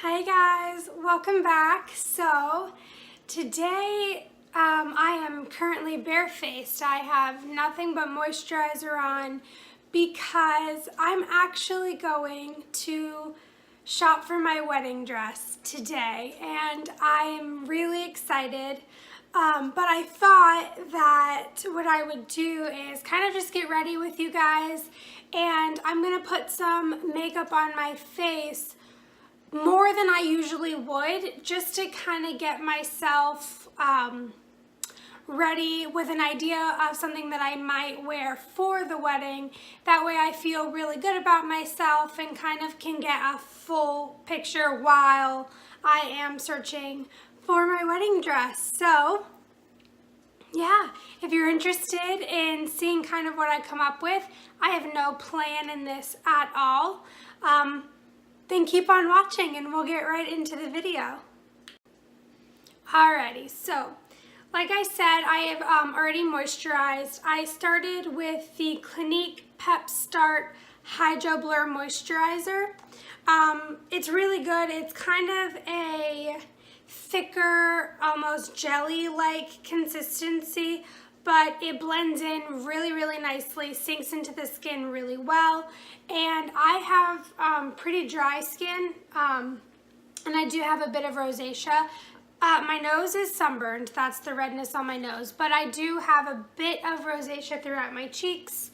Hi guys, welcome back. So today I am currently barefaced. I have nothing but moisturizer on because I'm actually going to shop for my wedding dress today and I am really excited. But I thought that what I would do is kind of just get ready with you guys, and I'm gonna put some makeup on my face more than I usually would, just to kind of get myself ready with an idea of something that I might wear for the wedding. That way I feel really good about myself and kind of can get a full picture while I am searching for my wedding dress. So yeah, if you're interested in seeing kind of what I come up with, I have no plan in this at all. Then keep on watching and we'll get right into the video. Alrighty, so like I said, I have already moisturized. I started with the Clinique Pep Start Hydro Blur Moisturizer. It's really good. It's kind of a thicker, almost jelly-like consistency, but it blends in really, really nicely, sinks into the skin really well. And I have pretty dry skin, and I do have a bit of rosacea. My nose is sunburned, that's the redness on my nose, but I do have a bit of rosacea throughout my cheeks,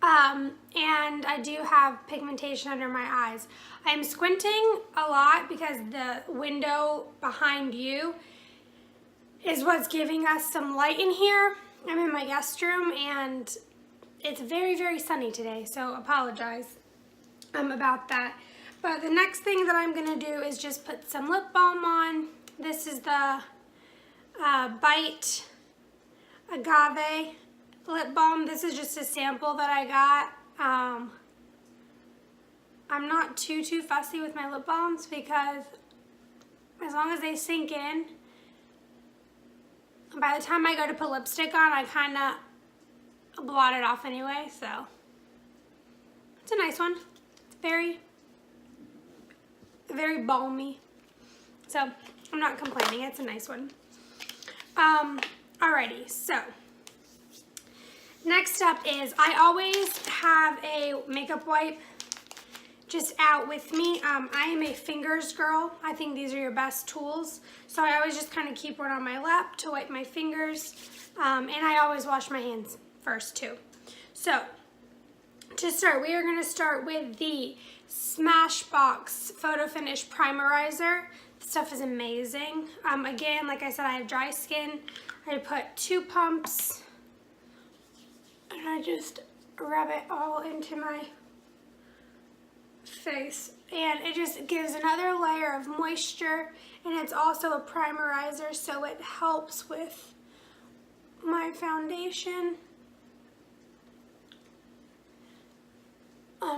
and I do have pigmentation under my eyes. I am squinting a lot because the window behind you is what's giving us some light in here. I'm in my guest room and it's very, very sunny today, so apologize about that. But the next thing that I'm gonna do is just put some lip balm on. This is the Bite Agave lip balm. This is just a sample that I got. I'm not too fussy with my lip balms because as long as they sink in, by the time I go to put lipstick on, I kind of blot it off anyway, so it's a nice one. It's very, very balmy, so I'm not complaining. It's a nice one. Alrighty, so next up is I always have a makeup wipe just out with me. I am a fingers girl. I think these are your best tools. So I always just kind of keep one on my lap to wipe my fingers. And I always wash my hands first too. So to start, we are gonna start with the Smashbox Photo Finish Primerizer. This stuff is amazing. Again, like I said, I have dry skin. I put 2 pumps and I just rub it all into my face, and it just gives another layer of moisture, and it's also a primerizer, so it helps with my foundation.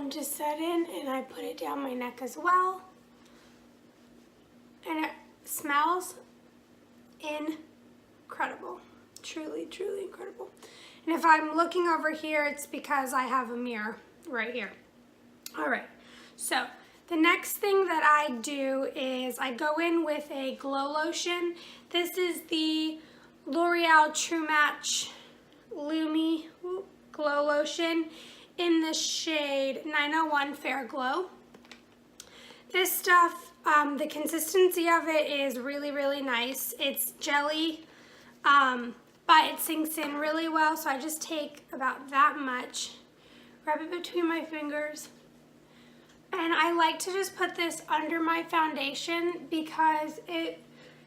Just set in, and I put it down my neck as well, and it smells incredible. Truly, truly incredible. And if I'm looking over here, it's because I have a mirror right here. All right. So the next thing that I do is I go in with a glow lotion. This is the L'Oreal True Match Lumi Glow Lotion in the shade 901 Fair Glow. This stuff, the consistency of it is really, really nice. It's jelly, but it sinks in really well, so I just take about that much, rub it between my fingers. And I like to just put this under my foundation because it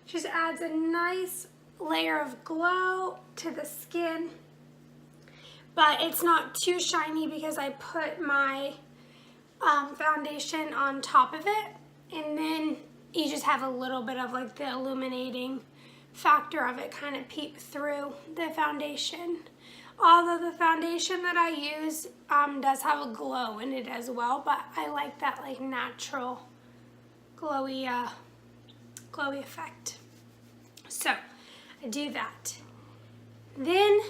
just adds a nice layer of glow to the skin. But it's not too shiny because I put my foundation on top of it. And then you just have a little bit of like the illuminating factor of it kind of peep through the foundation. Although the foundation that I use does have a glow in it as well, but I like that like natural glowy effect. So I do that. Then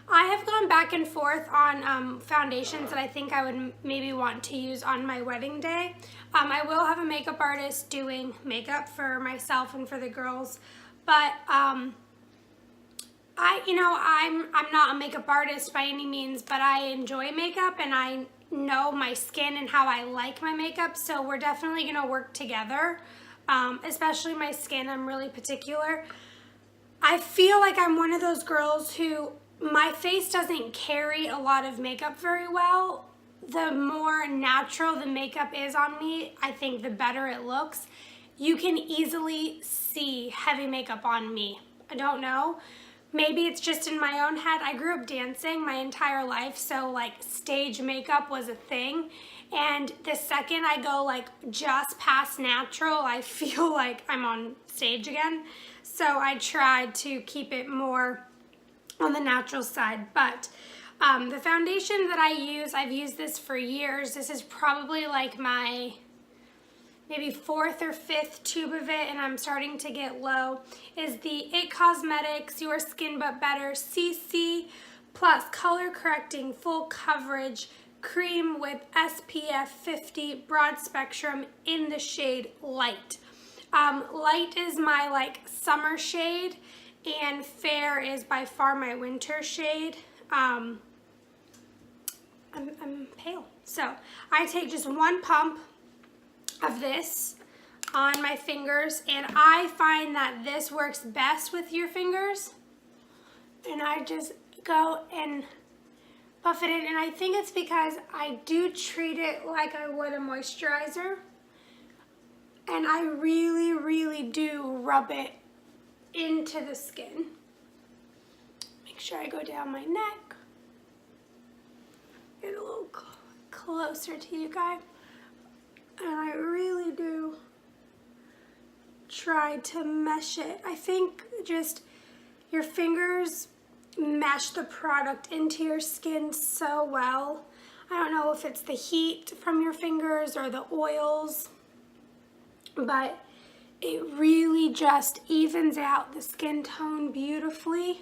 I have gone back and forth on foundations that I think I would maybe want to use on my wedding day. I will have a makeup artist doing makeup for myself and for the girls, but I'm not a makeup artist by any means, but I enjoy makeup and I know my skin and how I like my makeup, so we're definitely gonna work together. Especially my skin, I'm really particular. I feel like I'm one of those girls who my face doesn't carry a lot of makeup very well. The more natural the makeup is on me, I think the better it looks. You can easily see heavy makeup on me. I don't know. Maybe it's just in my own head. I grew up dancing my entire life, so like stage makeup was a thing. And the second I go like just past natural, I feel like I'm on stage again. So I tried to keep it more on the natural side, but the foundation that I use, I've used this for years. This is probably like my maybe 4th or 5th tube of it, and I'm starting to get low, is the IT Cosmetics Your Skin But Better CC Plus Color Correcting Full Coverage Cream with SPF 50 Broad Spectrum in the shade Light. Light is my like summer shade, and Fair is by far my winter shade. I'm pale. So I take just one pump of this on my fingers, and I find that this works best with your fingers. And I just go and buff it in, and I think it's because I do treat it like I would a moisturizer. And I really, really do rub it into the skin. Make sure I go down my neck. Get a little closer to you guys. And I really do try to mesh it. I think just your fingers mesh the product into your skin so well. I don't know if it's the heat from your fingers or the oils, but it really just evens out the skin tone beautifully.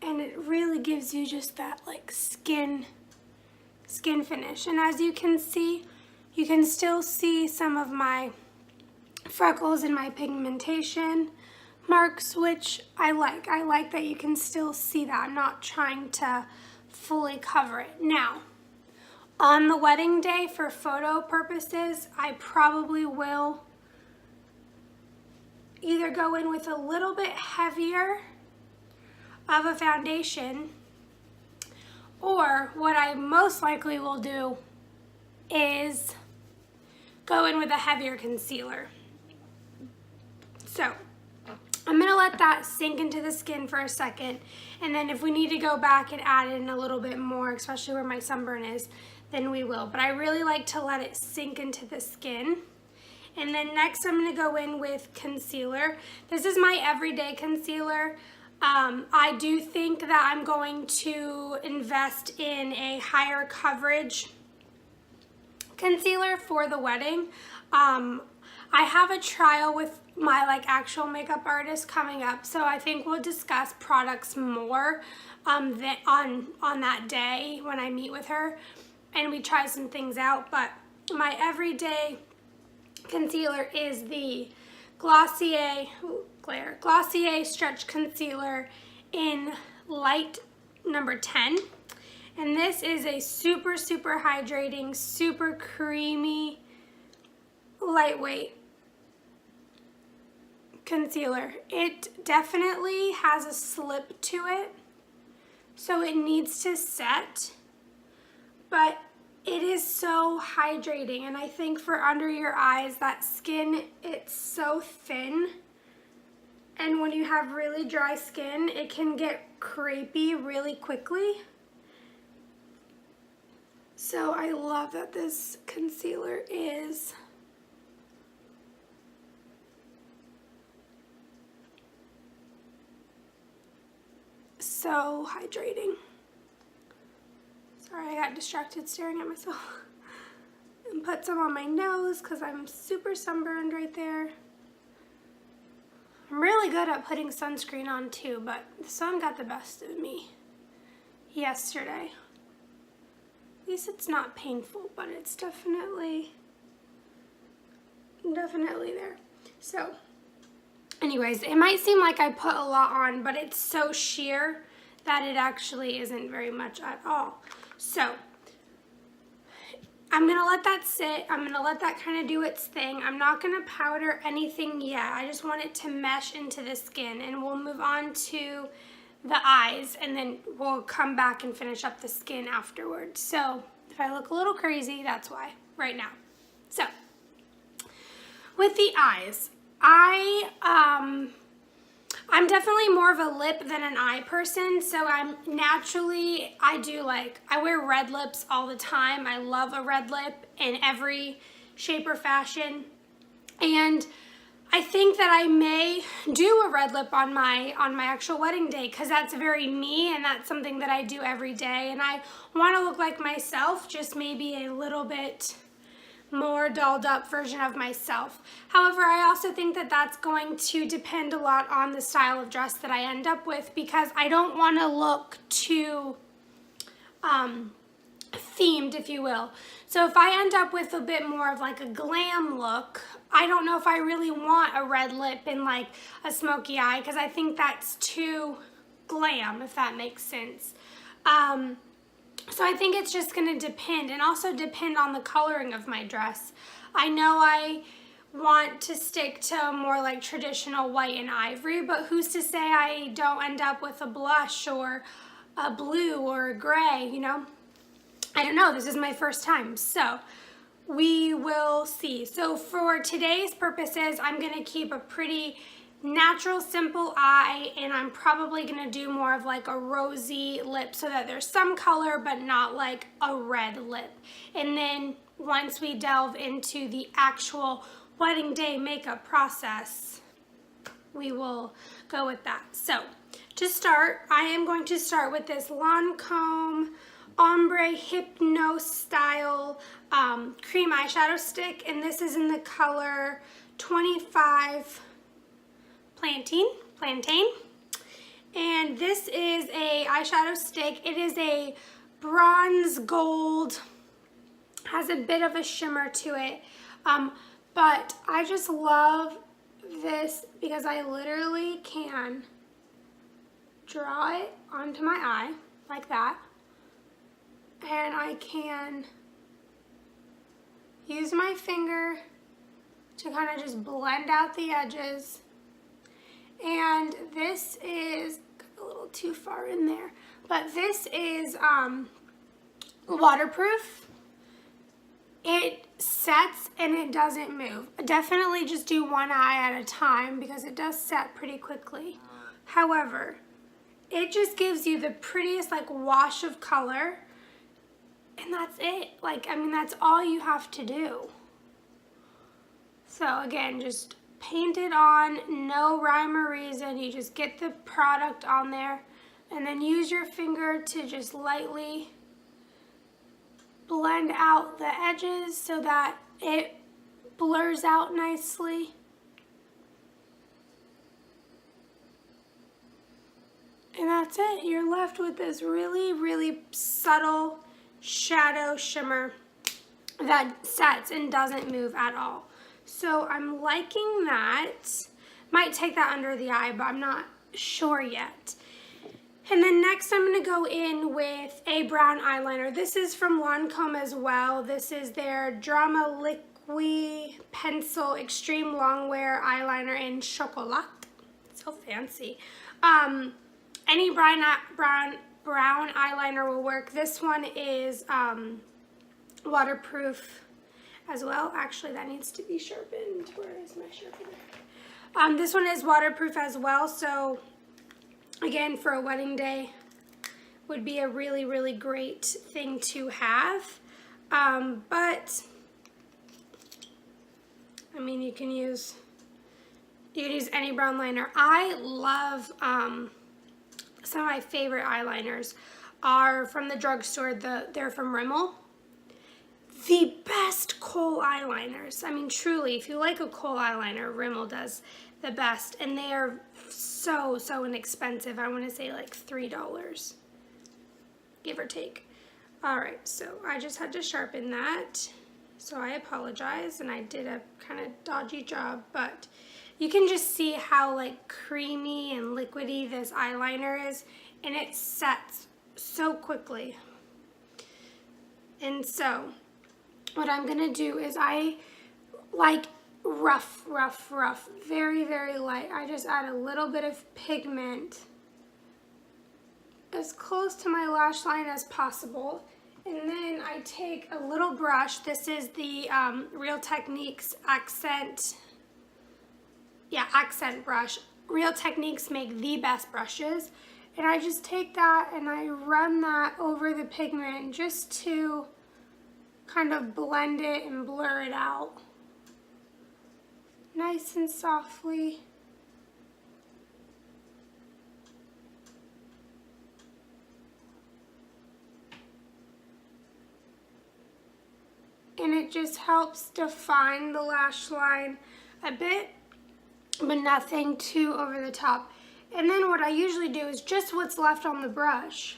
And it really gives you just that like skin finish. And as you can see, you can still see some of my freckles and my pigmentation marks, which I like. I like that you can still see that. I'm not trying to fully cover it. Now, on the wedding day, for photo purposes, I probably will either go in with a little bit heavier of a foundation, or what I most likely will do is go in with a heavier concealer. So I'm gonna let that sink into the skin for a second, and then if we need to go back and add in a little bit more, especially where my sunburn is, then we will. But I really like to let it sink into the skin. And then next I'm gonna go in with concealer. This is my everyday concealer. I do think that I'm going to invest in a higher coverage concealer for the wedding. I have a trial with my like actual makeup artist coming up, so I think we'll discuss products more on that day when I meet with her and we try some things out. But my everyday concealer is the Glossier Stretch Concealer in Light number 10. And this is a super, super hydrating, super creamy, lightweight concealer. It definitely has a slip to it, so it needs to set, but it is so hydrating. And I think for under your eyes, that skin, it's so thin. And when you have really dry skin, it can get crepey really quickly. So I love that this concealer is so hydrating. Sorry, I got distracted staring at myself. And put some on my nose because I'm super sunburned right there. I'm really good at putting sunscreen on too, but the sun got the best of me yesterday. At least it's not painful, but it's definitely there. So anyways, it might seem like I put a lot on, but it's so sheer that it actually isn't very much at all. So I'm gonna let that sit. I'm gonna let that kind of do its thing. I'm not gonna powder anything yet. I just want it to mesh into the skin, and we'll move on to the eyes, and then we'll come back and finish up the skin afterwards. So if I look a little crazy, that's why right now. So with the eyes, I'm definitely more of a lip than an eye person, so I wear red lips all the time. I love a red lip in every shape or fashion, and I think that I may do a red lip on my actual wedding day, because that's very me, and that's something that I do every day, and I want to look like myself, just maybe a little bit more dolled up version of myself. However, I also think that that's going to depend a lot on the style of dress that I end up with, because I don't want to look too themed, if you will. So if I end up with a bit more of like a glam look, I don't know if I really want a red lip and like a smoky eye, because I think that's too glam, if that makes sense. So I think it's just going to depend, and also depend on the coloring of my dress. I know I want to stick to more like traditional white and ivory, but who's to say I don't end up with a blush or a blue or a gray, you know? I don't know, this is my first time, so we will see. So for today's purposes, I'm going to keep a pretty natural, simple eye, and I'm probably gonna do more of like a rosy lip so that there's some color, but not like a red lip. And then once we delve into the actual wedding day makeup process, we will go with that. So to start, I am going to start with this Lancome Ombre Hypno Style cream eyeshadow stick, and this is in the color 25 Plantain, and this is a eyeshadow stick. It is a bronze gold, has a bit of a shimmer to it, but I just love this because I literally can draw it onto my eye like that, and I can use my finger to kind of just blend out the edges. And this is a little too far in there, but this is waterproof. It sets and it doesn't move. Definitely just do one eye at a time because it does set pretty quickly. However, it just gives you the prettiest like wash of color, and that's it. Like, I mean, that's all you have to do. So again, just paint it on, no rhyme or reason. You just get the product on there, and then use your finger to just lightly blend out the edges so that it blurs out nicely. And that's it. You're left with this really, really subtle shadow shimmer that sets and doesn't move at all. So I'm liking that. Might take that under the eye, but I'm not sure yet. And then next I'm going to go in with a brown eyeliner. This is from Lancome as well. This is their Drama Liquid Pencil Extreme Longwear Eyeliner in Chocolat. So fancy. Any brown eyeliner will work. This one is waterproof as well. Actually, that needs to be sharpened. Where is my sharpener? This one is waterproof as well, so again, for a wedding day would be a really, really great thing to have. But I mean, you can use any brown liner. I love some of my favorite eyeliners are from the drugstore. They're from Rimmel. The best kohl eyeliners. I mean, truly, if you like a kohl eyeliner, Rimmel does the best, and they are so inexpensive. I want to say like $3, give or take. All right, so I just had to sharpen that, so I apologize, and I did a kind of dodgy job, but you can just see how like creamy and liquidy this eyeliner is, and it sets so quickly. And so what I'm gonna do is I like rough, very light. I just add a little bit of pigment as close to my lash line as possible. And then I take a little brush. This is the Real Techniques accent brush. Real Techniques make the best brushes. And I just take that and I run that over the pigment just to kind of blend it and blur it out. Nice and softly. And it just helps define the lash line a bit, but nothing too over the top. And then what I usually do is just what's left on the brush,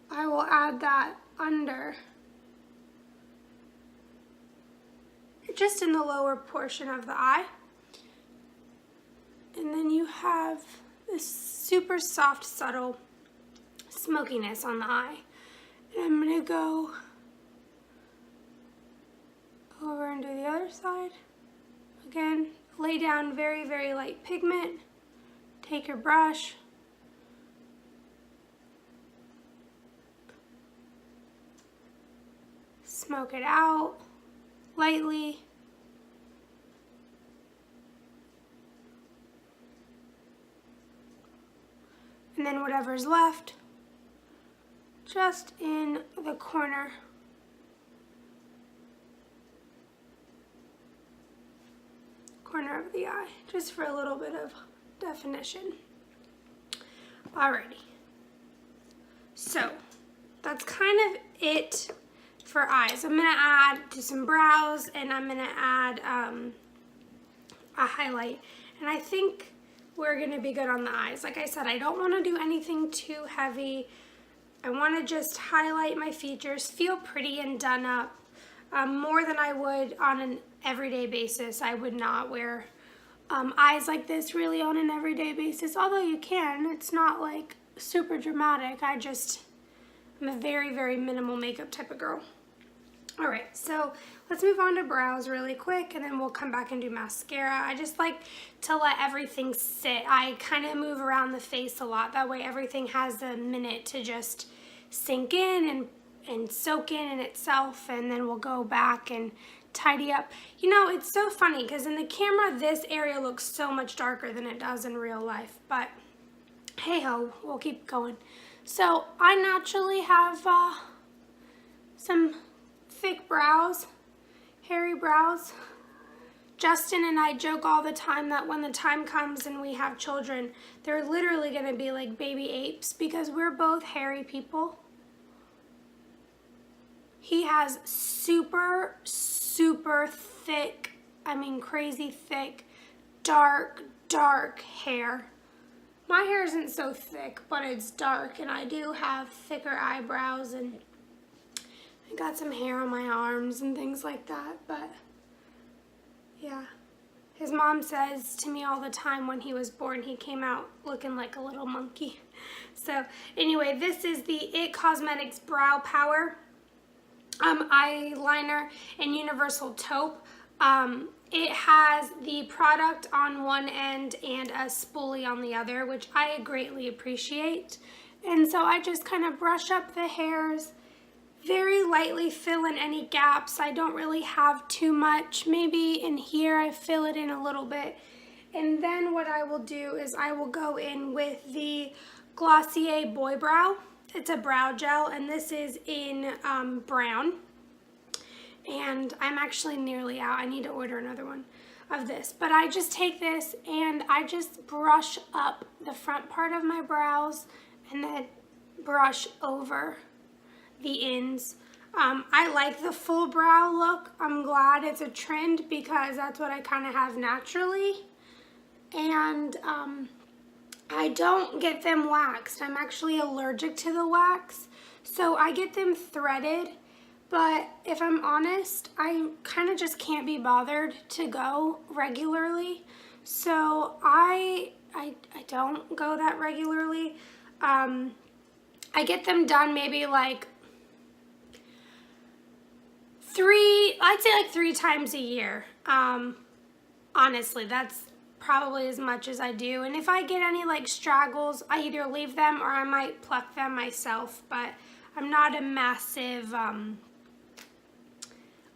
I will add that under, just in the lower portion of the eye. And then you have this super soft, subtle smokiness on the eye. And I'm gonna go over and do the other side. Again, lay down very light pigment. Take your brush. Smoke it out lightly. And then whatever's left, just in the corner. Corner of the eye, just for a little bit of definition. Alrighty. So that's kind of it for eyes. I'm gonna add to some brows, and I'm gonna add a highlight. And I think we're gonna be good on the eyes. Like I said, I don't wanna do anything too heavy. I wanna just highlight my features, feel pretty and done up, more than I would on an everyday basis. I would not wear eyes like this really on an everyday basis, although you can. It's not like super dramatic. I'm a very minimal makeup type of girl. All right, so let's move on to brows really quick, and then we'll come back and do mascara. I just like to let everything sit. I kind of move around the face a lot. That way everything has a minute to just sink in and soak in itself, and then we'll go back and tidy up. You know, it's so funny because in the camera, this area looks so much darker than it does in real life, but hey ho, we'll keep going. So I naturally have some thick brows, hairy brows. Justin and I joke all the time that when the time comes and we have children, they're literally gonna be like baby apes because we're both hairy people. He has super thick, I mean crazy thick, dark hair. My hair isn't so thick, but it's dark, and I do have thicker eyebrows, and I got some hair on my arms and things like that, but yeah. His mom says to me all the time when he was born, he came out looking like a little monkey. So anyway, this is the IT Cosmetics Brow Power eyeliner in Universal Taupe. It has the product on one end and a spoolie on the other, which I greatly appreciate. And so I just kind of brush up the hairs, very lightly fill in any gaps. I don't really have too much. Maybe in here I fill it in a little bit. And then what I will do is I will go in with the Glossier Boy Brow. It's a brow gel, and this is in brown. And I'm actually nearly out. I need to order another one of this. But I just take this and I just brush up the front part of my brows and then brush over the ends. I like the full brow look. I'm glad it's a trend because that's what I kind of have naturally. And I don't get them waxed. I'm actually allergic to the wax. So I get them threaded. But if I'm honest, I kind of just can't be bothered to go regularly. So I don't go that regularly. I get them done maybe like I'd say like 3 times a year. Honestly, that's probably as much as I do. And if I get any like straggles, I either leave them or I might pluck them myself. But I'm not a massive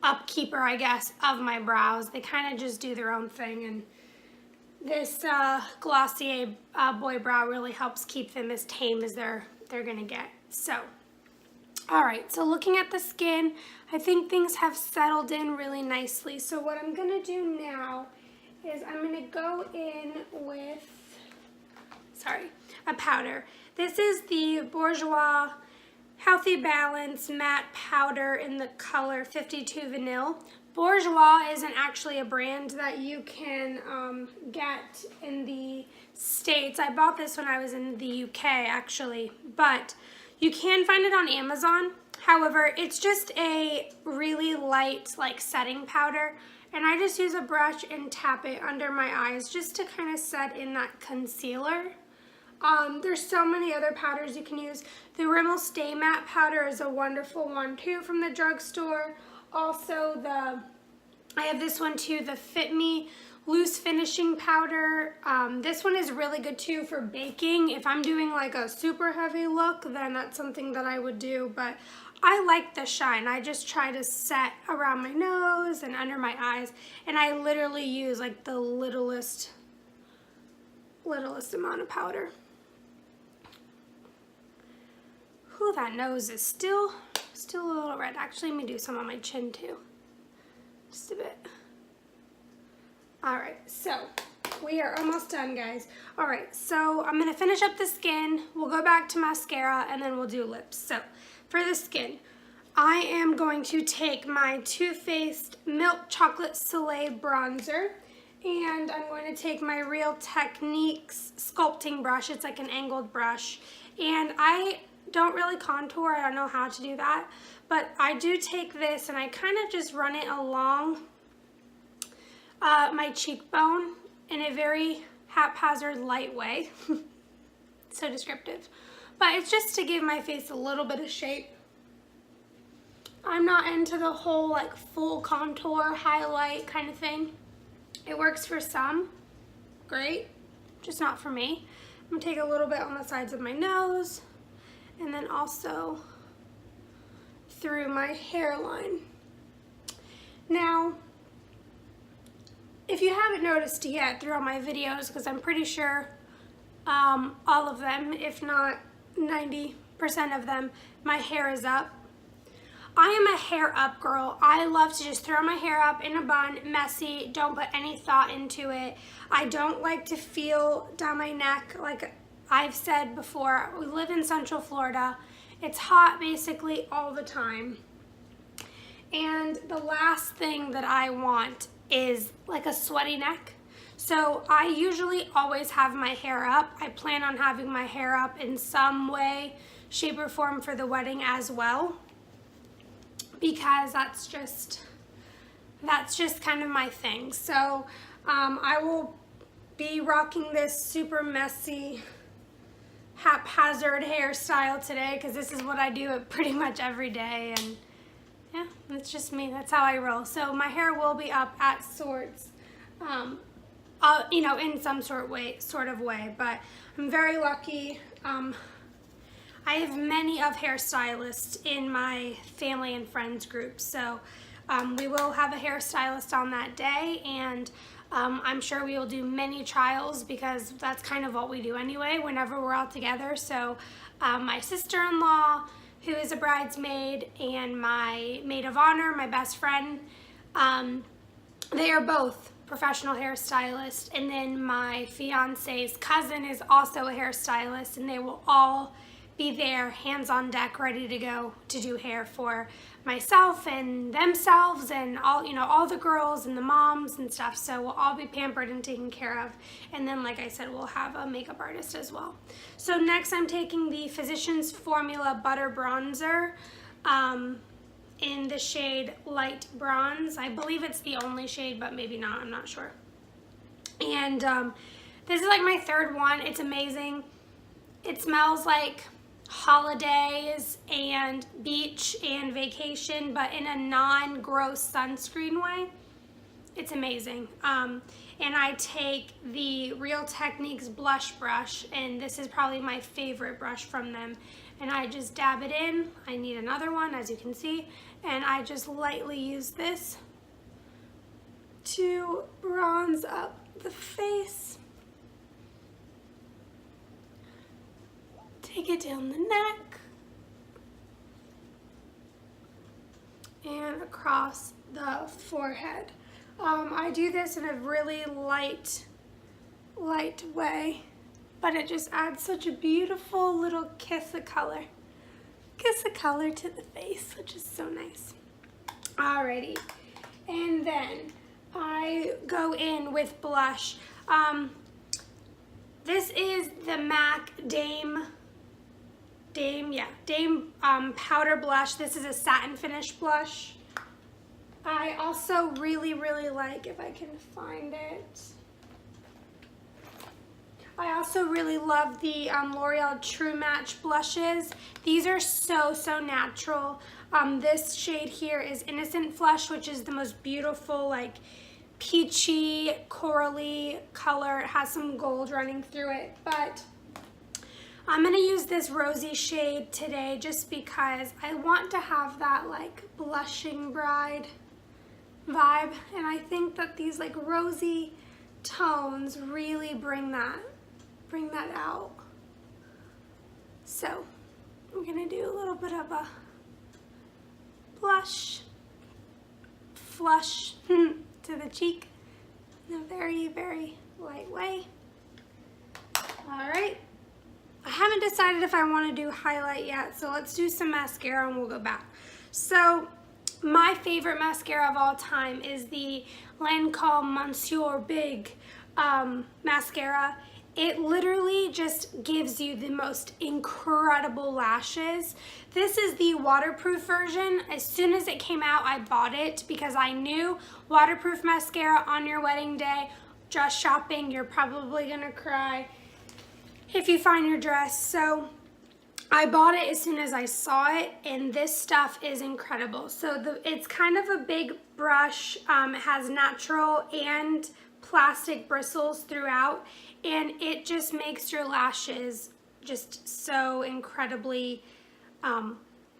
upkeeper, I guess, of my brows. They kind of just do their own thing. And this Glossier Boy Brow really helps keep them as tame as they're gonna get. So, all right, so looking at the skin, I think things have settled in really nicely. So what I'm gonna do now is I'm gonna go in with, a powder. This is the Bourjois Healthy Balance Matte Powder in the color 52 Vanille. Bourjois isn't actually a brand that you can get in the States. I bought this when I was in the UK actually, but you can find it on Amazon. However, it's just a really light like setting powder, and I just use a brush and tap it under my eyes just to kind of set in that concealer. There's so many other powders you can use. The Rimmel Stay Matte powder is a wonderful one too from the drugstore. Also, I have this one too, the Fit Me Loose Finishing Powder. This one is really good too for baking. If I'm doing like a super heavy look, then that's something that I would do. But I like the shine. I just try to set around my nose and under my eyes. And I literally use like the littlest amount of powder. Ooh, that nose is still a little red. Actually, let me do some on my chin too. Just a bit. All right, so we are almost done, guys. All right, so I'm gonna finish up the skin. We'll go back to mascara and then we'll do lips. So for the skin, I am going to take my Too Faced Milk Chocolate Soleil Bronzer, and I'm going to take my Real Techniques sculpting brush. It's like an angled brush, and I don't really contour. I don't know how to do that, but I do take this and I kind of just run it along my cheekbone in a very haphazard, light way. So descriptive. But it's just to give my face a little bit of shape. I'm not into the whole like full contour, highlight kind of thing. It works for some, great, just not for me. I'm gonna take a little bit on the sides of my nose and then also through my hairline. Now, if you haven't noticed yet throughout my videos, because I'm pretty sure all of them, if not 90% of them, my hair is up. I am a hair up girl. I love to just throw my hair up in a bun, messy, don't put any thought into it. I don't like to feel down my neck. Like I've said before, we live in Central Florida. It's hot basically all the time. And the last thing that I want is like a sweaty neck. So I usually always have my hair up. I plan on having my hair up in some way, shape, or form for the wedding as well, because that's just kind of my thing. So I will be rocking this super messy, haphazard hairstyle today because this is what I do pretty much every day, and yeah, that's just me. That's how I roll. So my hair will be up at sorts, you know, in some sort of way, but I'm very lucky. I have many of hairstylists in my family and friends group, so we will have a hairstylist on that day, and I'm sure we will do many trials because that's kind of what we do anyway whenever we're all together. So my sister-in-law, who is a bridesmaid, and my maid of honor, my best friend, they are both professional hairstylists, and then my fiance's cousin is also a hairstylist, and they will all be there, hands on deck, ready to go to do hair for myself and themselves and all, you know, all the girls and the moms and stuff. So we'll all be pampered and taken care of. And then, like I said, we'll have a makeup artist as well. So next I'm taking the Physicians Formula Butter Bronzer in the shade Light Bronze. I believe it's the only shade, but maybe not, I'm not sure. And this is like my third one. It's amazing. It smells like holidays and beach and vacation, but in a non-gross sunscreen way. It's amazing. And I take the Real Techniques blush brush, and this is probably my favorite brush from them. And I just dab it in. I need another one, as you can see. And I just lightly use this to bronze up the face. Take it down the neck and across the forehead. I do this in a really light way, but it just adds such a beautiful little kiss of color to the face, which is so nice. Alrighty, and then I go in with blush. This is the MAC Dame powder blush. This is a satin finish blush. I also really like, if I can find it, I also really love the L'Oreal True Match blushes. These are so natural. This shade here is Innocent Flush, which is the most beautiful, like, peachy, corally color. It has some gold running through it, but I'm gonna use this rosy shade today just because I want to have that like blushing bride vibe, and I think that these like rosy tones really bring that out. So I'm gonna do a little bit of a blush flush to the cheek in a very light way. All right. I haven't decided if I want to do highlight yet, so let's do some mascara and we'll go back. So my favorite mascara of all time is the Lancome Monsieur Big mascara. It literally just gives you the most incredible lashes. This is the waterproof version. As soon as it came out, I bought it because I knew waterproof mascara on your wedding day, dress shopping, you're probably gonna cry if you find your dress. So I bought it as soon as I saw it, and this stuff is incredible. So it's kind of a big brush. It has natural and plastic bristles throughout, and it just makes your lashes just so incredibly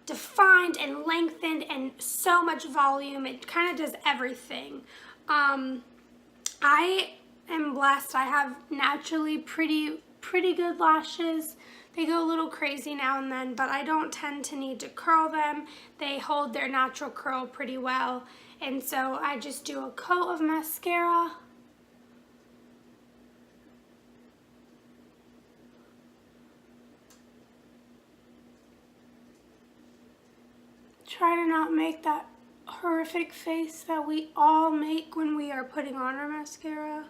defined and lengthened and so much volume. It kind of does everything. I am blessed. I have naturally pretty good lashes. They go a little crazy now and then, but I don't tend to need to curl them. They hold their natural curl pretty well. And so I just do a coat of mascara. Try to not make that horrific face that we all make when we are putting on our mascara.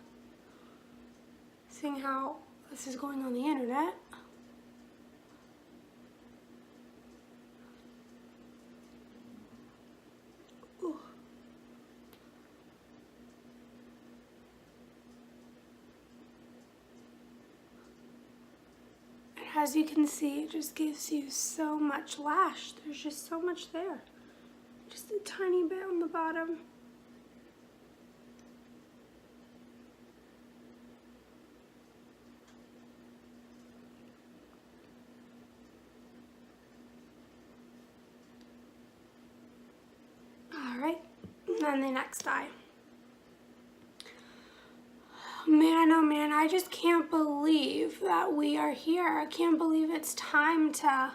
Seeing how this is going on the internet. Ooh. And as you can see, it just gives you so much lash. There's just so much there. Just a tiny bit on the bottom. On the next eye. Man, oh man, I just can't believe that we are here. I can't believe it's time to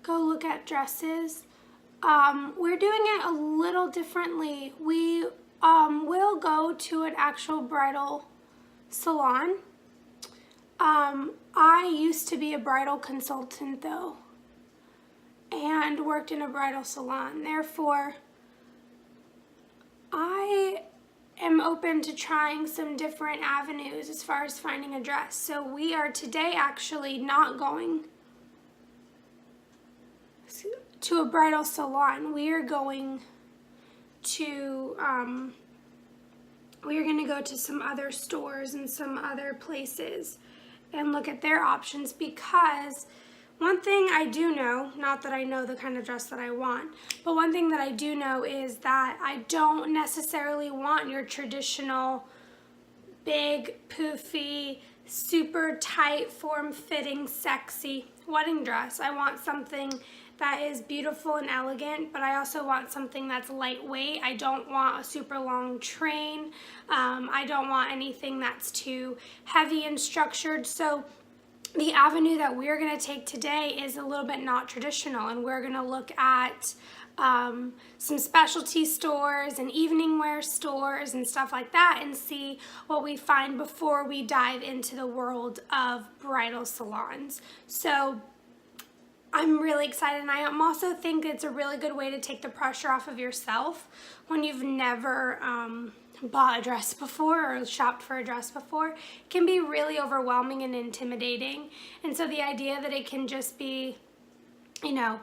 go look at dresses. We're doing it a little differently. We will go to an actual bridal salon. I used to be a bridal consultant though, and worked in a bridal salon. Therefore, I am open to trying some different avenues as far as finding a dress. So we are today actually not going to a bridal salon. We are going to, we are going to go to some other stores and some other places and look at their options, because one thing I do know, not that I know the kind of dress that I want, but one thing that I do know is that I don't necessarily want your traditional big, poofy, super tight, form-fitting, sexy wedding dress. I want something that is beautiful and elegant, but I also want something that's lightweight. I don't want a super long train. I don't want anything that's too heavy and structured. So the avenue that we're gonna take today is a little bit not traditional, and we're gonna look at some specialty stores and evening wear stores and stuff like that, and see what we find before we dive into the world of bridal salons. So I'm really excited, and I also think it's a really good way to take the pressure off of yourself when you've never bought a dress before or shopped for a dress before. It can be really overwhelming and intimidating, and so the idea that it can just be, you know,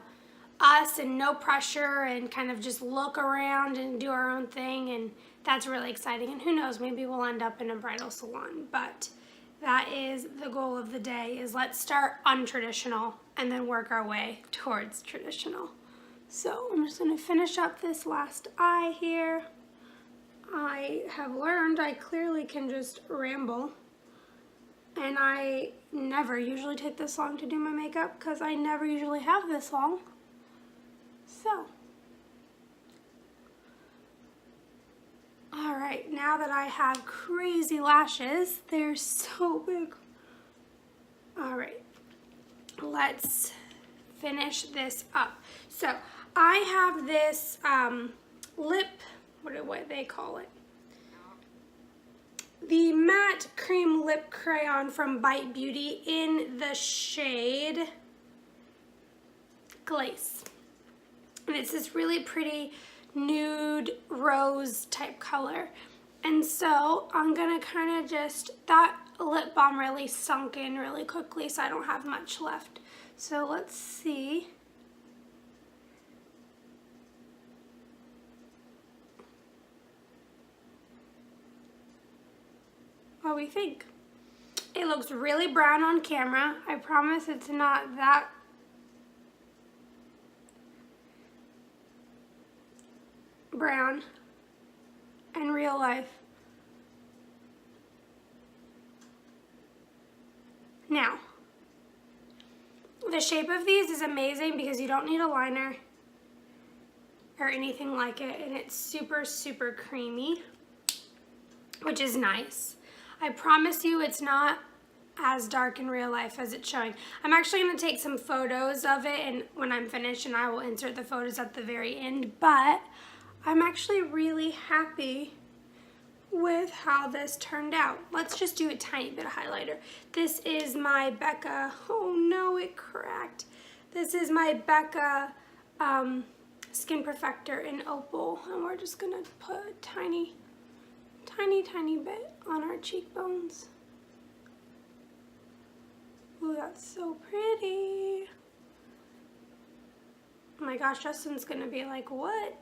us and no pressure and kind of just look around and do our own thing, and that's really exciting. And who knows, maybe we'll end up in a bridal salon, but that is the goal of the day, is let's start untraditional and then work our way towards traditional. So I'm just gonna finish up this last eye here. I have learned I clearly can just ramble, and I never usually take this long to do my makeup because I never usually have this long. So, all right, now that I have crazy lashes, they're so big. All right, let's finish this up. So I have this lip, what do they call it? The matte cream lip crayon from Bite Beauty in the shade Glace. And it's this really pretty nude rose type color. And so I'm gonna kind of just, that lip balm really sunk in really quickly, so I don't have much left. So let's see. What we think. It looks really brown on camera. I promise it's not that brown in real life. Now, the shape of these is amazing because you don't need a liner or anything like it, and it's super, super creamy, which is nice. I promise you it's not as dark in real life as it's showing. I'm actually going to take some photos of it, and when I'm finished, and I will insert the photos at the very end, but I'm actually really happy with how this turned out. Let's just do a tiny bit of highlighter. This is my Becca, oh no, it cracked. This is my Becca Skin Perfector in Opal, and we're just gonna put a tiny bit on our cheekbones. Ooh, that's so pretty. Oh my gosh, Justin's gonna be like, what?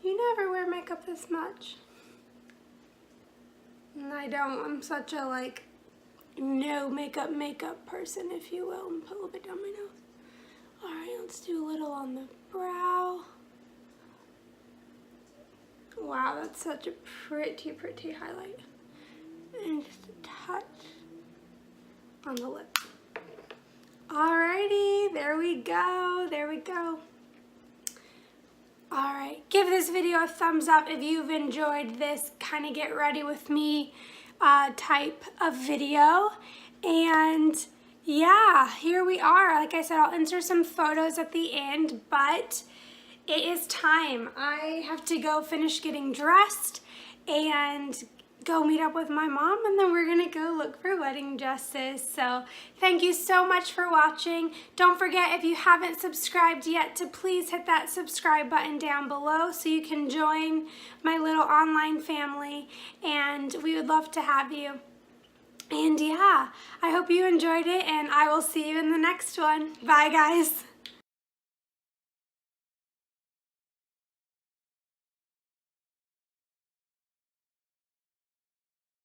You never wear makeup this much. And I don't. I'm such a like no makeup person, if you will. And put a little bit down my nose. Alright, let's do a little on the brow. Wow, that's such a pretty highlight. And just a touch on the lip. Alrighty, there we go. Alright, give this video a thumbs up if you've enjoyed this kind of get ready with me type of video. And yeah, here we are. Like I said, I'll insert some photos at the end, but it is time. I have to go finish getting dressed and go meet up with my mom, and then we're gonna go look for wedding dresses. So thank you so much for watching. Don't forget, if you haven't subscribed yet, to please hit that subscribe button down below so you can join my little online family, and we would love to have you. And yeah, I hope you enjoyed it, and I will see you in the next one. Bye, guys.